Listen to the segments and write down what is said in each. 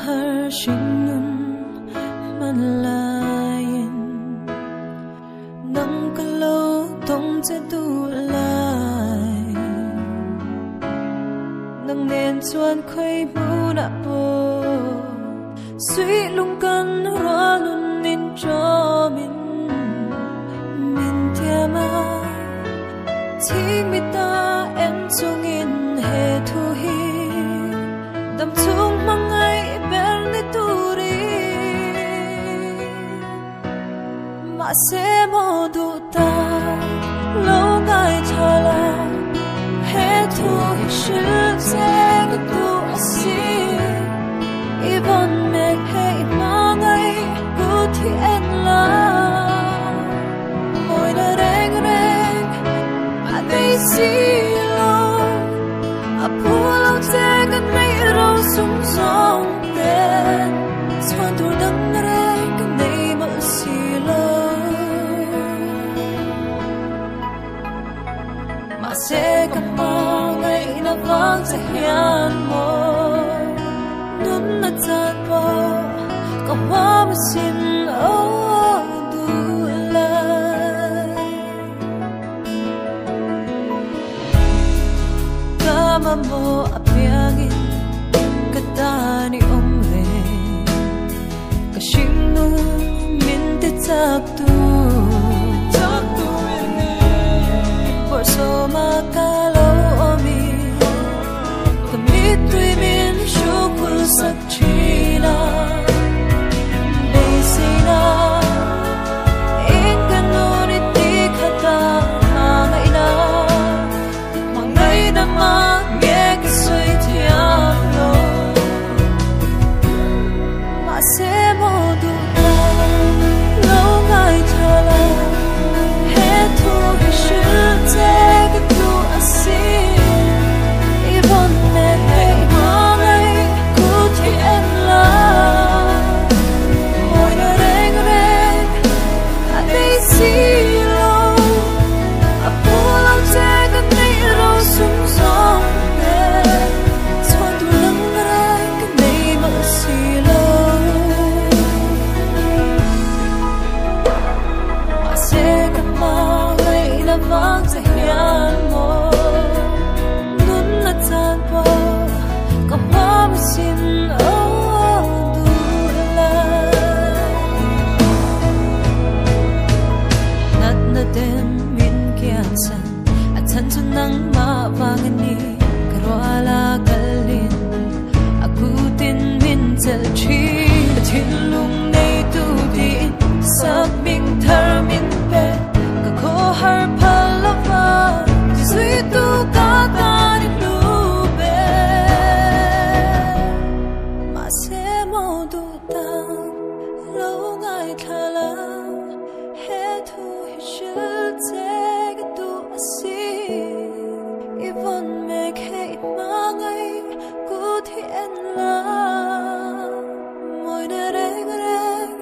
harsing nun manlayan nang kalaw tong tulay nang nen chuan khoi mu na po suy lung kan ra nun nin cho min tiama thing mi ta em chung in he thu hi dam chung mangai ber ni turi ma se mo du ta lo ngai chala he thu hi shil se tu asi ibon me he mangai ku thi en la moi na reng reng a dei si lo a pulo te kan mai ro sum song ten swan tur dang reng kan nei ma si lo ma se ka pa ngai na vang se hian mo nun na chat po ka wa ma sin o du lai kama mo apiangin katani omre kashing nu min te chak tu por so makalo omi kamit tui min shukul sak chila Desina ingkan nunit di kata mangaina mangaina mange kasui tiamlo mase mo du ta lo ngai thala he tu he shil te tu asi ibon me he mangai ku ti en la moi na reng reng a dei si lo a pulo te kan nei ro sum song te swan tu lang reng kan nei ma si lo a se ka ma ngai na vang se hian mo nun na chan po ka pa ma sin o du lai nat na den min kian san a chan chun nang ma wang ni karo ala kalin aku tin min chal chi thin lung nei tu di sak ming thar min pe ka kho har phalava sui tu ka ta ni lu be ma se mo du ta lo ngai khala he tu he shil te tu asi ibon me ke mangai ku thi en la moi na reng reng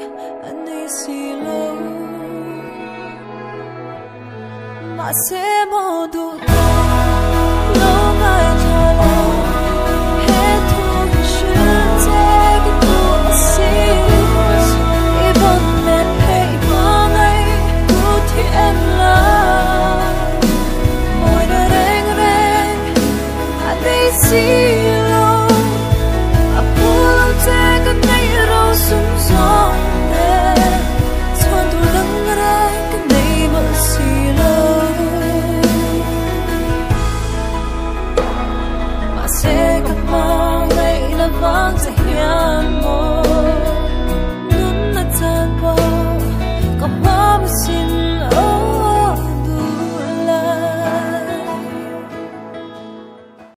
anei si lo ma se mo du ta